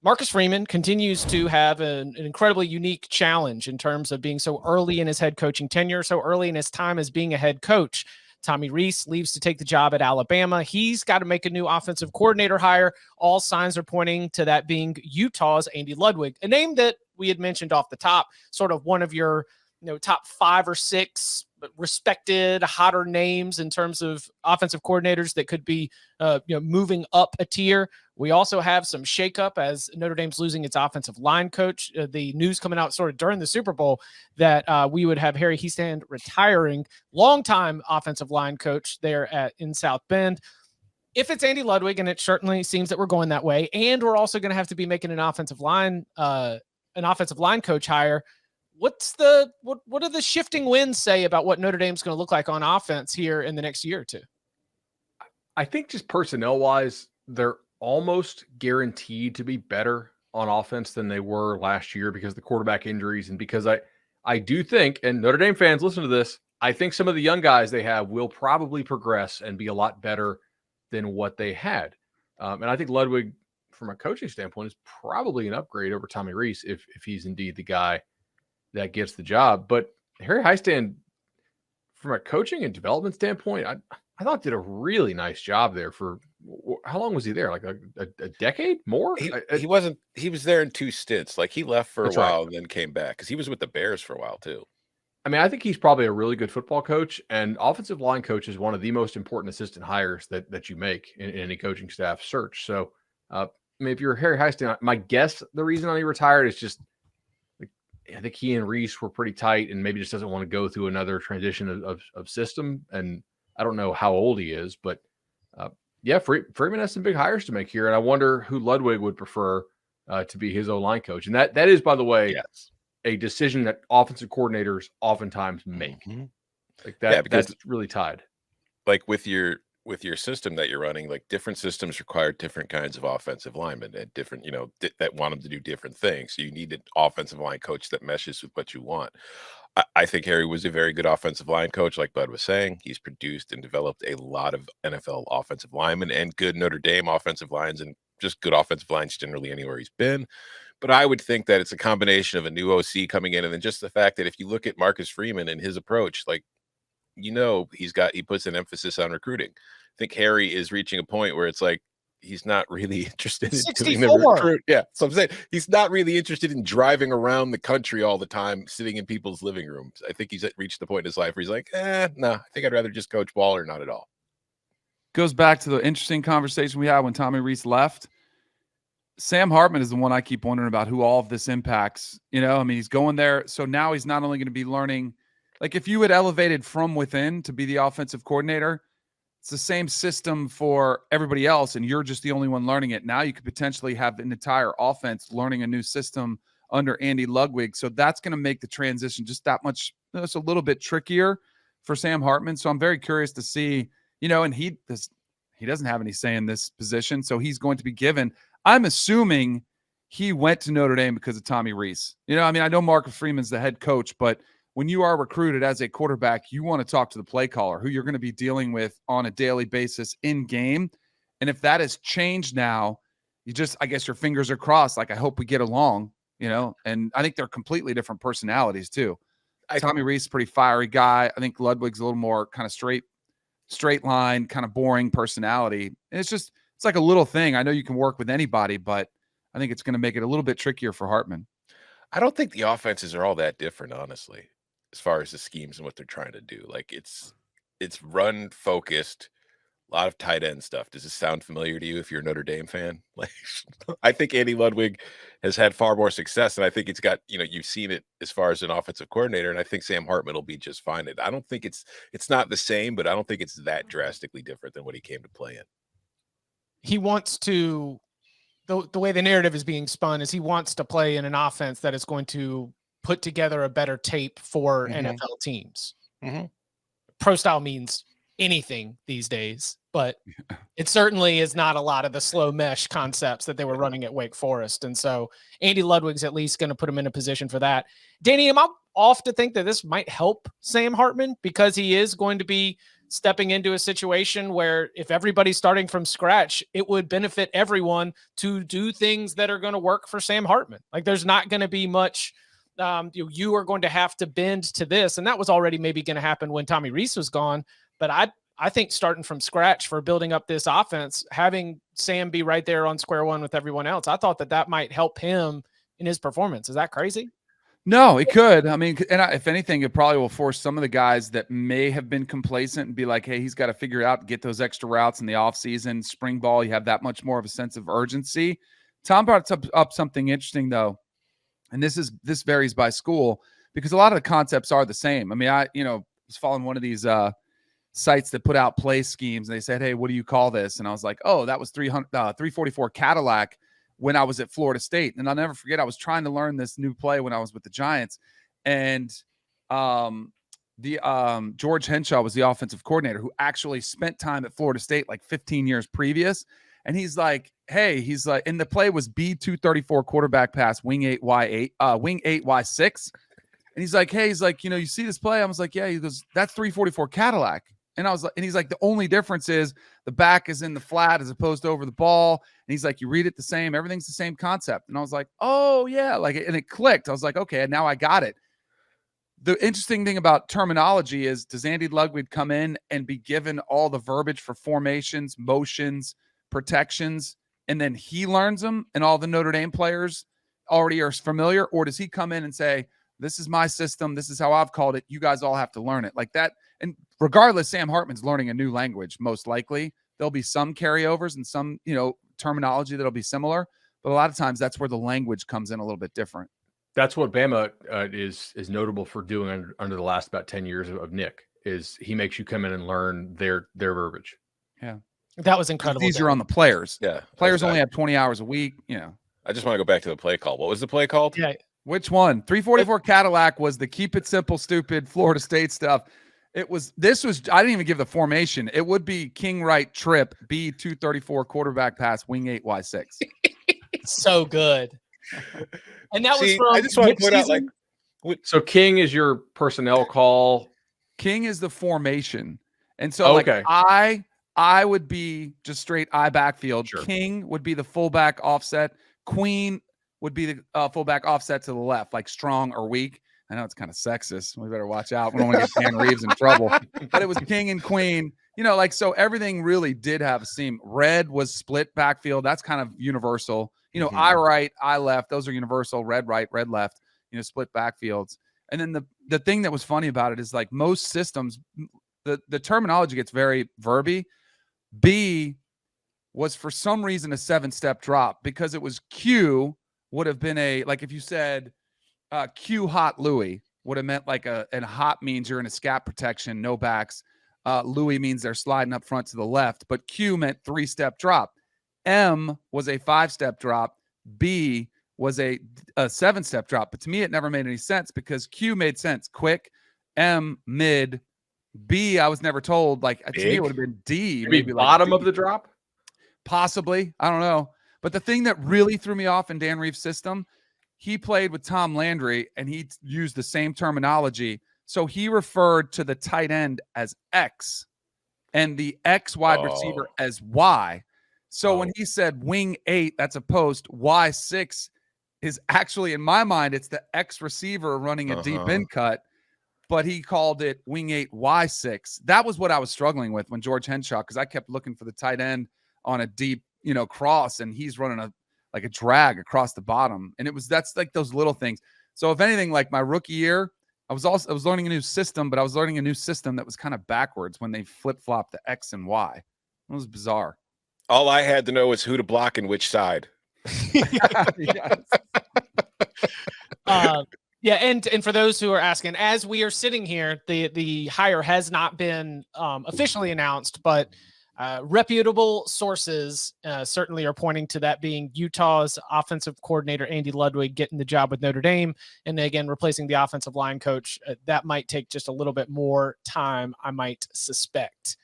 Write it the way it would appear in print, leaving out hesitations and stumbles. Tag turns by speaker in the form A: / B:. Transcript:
A: Marcus Freeman continues to have an incredibly unique challenge in terms of being so early in his head coaching tenure, so early in his time as being a head coach. Tommy Rees leaves to take the job at Alabama. He's got to make a new offensive coordinator hire. All signs are pointing to that being Utah's Andy Ludwig, a name that we had mentioned off the top, sort of one of your top 5 or 6 respected, hotter names in terms of offensive coordinators that could be moving up a tier. We also have some shakeup as Notre Dame's losing its offensive line coach. The news coming out sort of during the Super Bowl that we would have Harry Hiestand retiring, longtime offensive line coach there in South Bend. If it's Andy Ludwig, and it certainly seems that we're going that way, and we're also going to have to be making an offensive line coach hire, what do the shifting winds say about what Notre Dame's going to look like on offense here in the next year or two?
B: I think just personnel wise, they're almost guaranteed to be better on offense than they were last year because of the quarterback injuries. And because I do think, and Notre Dame fans, listen to this, I think some of the young guys they have will probably progress and be a lot better than what they had. And I think Ludwig, from a coaching standpoint, is probably an upgrade over Tommy Rees if he's indeed the guy that gets the job. But Harry Hiestand, from a coaching and development standpoint, I thought did a really nice job there for how long was he there? Like a decade more?
C: He was there in 2 stints. Like he left for a while and then came back because he was with the Bears for a while too.
B: I mean, I think he's probably a really good football coach, and offensive line coach is one of the most important assistant hires that you make in any coaching staff search. So, I mean, if you're Harry Hiestand, my guess the reason he retired is just I think he and Rees were pretty tight and maybe just doesn't want to go through another transition of system. And I don't know how old he is, but Freeman has some big hires to make here. And I wonder who Ludwig would prefer to be his O-line coach. And that is, by the way, a decision that offensive coordinators oftentimes make. Mm-hmm. Like that, because that's really tied.
C: Like with your system that you're running, like different systems require different kinds of offensive linemen and different, that want them to do different things. So you need an offensive line coach that meshes with what you want. I think Harry was a very good offensive line coach. Like Bud was saying, he's produced and developed a lot of NFL offensive linemen and good Notre Dame offensive lines and just good offensive lines generally anywhere he's been. But I would think that it's a combination of a new OC coming in and then just the fact that if you look at Marcus Freeman and his approach, like, he puts an emphasis on recruiting. I think Harry is reaching a point where it's like he's not really interested in doing the recruit. Yeah, so I'm saying he's not really interested in driving around the country all the time, sitting in people's living rooms. I think he's reached the point in his life where he's like, no, I think I'd rather just coach ball or not at all.
D: Goes back to the interesting conversation we had when Tommy Rees left. Sam Hartman is the one I keep wondering about who all of this impacts. He's going there. So now he's not only going to be learning. Like if you had elevated from within to be the offensive coordinator, it's the same system for everybody else, and you're just the only one learning it. Now you could potentially have an entire offense learning a new system under Andy Ludwig. So that's going to make the transition just that much, it's a little bit trickier for Sam Hartman. So I'm very curious to see, and he doesn't have any say in this position. So he's going to be given, I'm assuming he went to Notre Dame because of Tommy Rees. I know Marcus Freeman's the head coach, but when you are recruited as a quarterback, you want to talk to the play caller who you're going to be dealing with on a daily basis in game. And if that has changed now, I guess your fingers are crossed. Like, I hope we get along, and I think they're completely different personalities too. Tommy Rees is a pretty fiery guy. I think Ludwig's a little more kind of straight line, kind of boring personality. And it's like a little thing. I know you can work with anybody, but I think it's going to make it a little bit trickier for Hartman.
C: I don't think the offenses are all that different, honestly, as far as the schemes and what they're trying to do. Like it's run focused, a lot of tight end stuff. Does this sound familiar to you if you're a Notre Dame fan? Like, I think Andy Ludwig has had far more success, and I think it's got, you've seen it as far as an offensive coordinator, and I think Sam Hartman will be just fine. I don't think it's not the same, but I don't think it's that drastically different than what he came to play in.
A: He wants to, the way the narrative is being spun is he wants to play in an offense that is going to put together a better tape for NFL teams. Mm-hmm. Pro style means anything these days, but it certainly is not a lot of the slow mesh concepts that they were running at Wake Forest. And so Andy Ludwig's at least going to put him in a position for that. Danny, am I off to think that this might help Sam Hartman because he is going to be stepping into a situation where if everybody's starting from scratch, it would benefit everyone to do things that are going to work for Sam Hartman. Like there's not going to be much, you are going to have to bend to this. And that was already maybe going to happen when Tommy Rees was gone. But I think starting from scratch for building up this offense, having Sam be right there on square one with everyone else, I thought that might help him in his performance. Is that crazy?
D: No, it could. I mean, and if anything, it probably will force some of the guys that may have been complacent and be like, hey, he's got to figure it out, get those extra routes in the offseason, spring ball. You have that much more of a sense of urgency. Tom brought up something interesting, though, and this varies by school because a lot of the concepts are the same. I mean, I was following one of these sites that put out play schemes, and they said, hey, what do you call this? And I was like, oh, that was 344 Cadillac when I was at Florida State. And I'll never forget, I was trying to learn this new play when I was with the Giants. And George Henshaw was the offensive coordinator who actually spent time at Florida State like 15 years previous. And he's like, hey, and the play was B234 quarterback pass, wing 8Y8, wing 8Y6. And he's like, hey, you see this play? I was like, yeah. He goes, that's 344 Cadillac. And I was like, and he's like, the only difference is the back is in the flat as opposed to over the ball. And he's like, you read it the same, everything's the same concept. And I was like, oh yeah, and it clicked. I was like, okay, now I got it. The interesting thing about terminology is, does Andy Ludwig come in and be given all the verbiage for formations, motions, protections, and then he learns them and all the Notre Dame players already are familiar? Or does he come in and say, this is my system, this is how I've called it, you guys all have to learn it like that? And regardless, Sam Hartman's learning a new language, most likely. There'll be some carryovers and some, terminology that'll be similar, but a lot of times that's where the language comes in a little bit different.
B: That's what Bama is notable for doing under the last about 10 years of Nick, is he makes you come in and learn their verbiage.
D: Yeah.
A: That was incredible.
D: It's easier on the players.
C: Yeah.
D: Players only have 20 hours a week.
C: I just want to go back to the play call. What was the play called?
A: Yeah.
D: Which one? 344 Cadillac was the keep it simple, stupid Florida State stuff. I didn't even give the formation. It would be King right trip, B234 quarterback pass, wing 8Y6.
A: So good. And that was from
C: I just want to point out,
B: so King is your personnel call.
D: King is the formation. And so
B: okay.
D: I would be just straight I backfield.
B: Sure.
D: King would be the fullback offset. Queen would be the fullback offset to the left, like strong or weak. I know it's kind of sexist. We better watch out. We don't want to get Dan Reeves in trouble. But it was King and Queen. So everything really did have a seam. Red was split backfield. That's kind of universal. I right, I left. Those are universal. Red right, red left. Split backfields. And then the thing that was funny about it is, like most systems, the terminology gets very verby. B was for some reason a 7-step drop because it was Q would have been if you said Q hot Louis would have meant and hot means you're in a scat protection, no backs. Louis means they're sliding up front to the left, but Q meant 3-step drop. M was a 5-step drop. B was a 7-step drop. But to me, it never made any sense because Q made sense. Quick, M, mid, B, I was never told. To me, it would have been D.
B: Maybe bottom of the drop?
D: Possibly. I don't know. But the thing that really threw me off in Dan Reeves' system, he played with Tom Landry, and he used the same terminology. So he referred to the tight end as X and the X wide receiver as Y. So when he said wing 8, that's a post, Y6 is actually, in my mind, it's the X receiver running a deep in cut, but he called it wing 8, Y6. That was what I was struggling with when George Henshaw, because I kept looking for the tight end on a deep, cross, and he's running a drag across the bottom. And that's like those little things. So if anything, like my rookie year, I was learning a new system, but I was learning a new system that was kind of backwards when they flip-flopped the X and Y. It was bizarre.
C: All I had to know was who to block and which side.
A: Yeah, and for those who are asking, as we are sitting here, the hire has not been officially announced, but reputable sources certainly are pointing to that being Utah's offensive coordinator, Andy Ludwig, getting the job with Notre Dame. And again, replacing the offensive line coach. That might take just a little bit more time, I might suspect.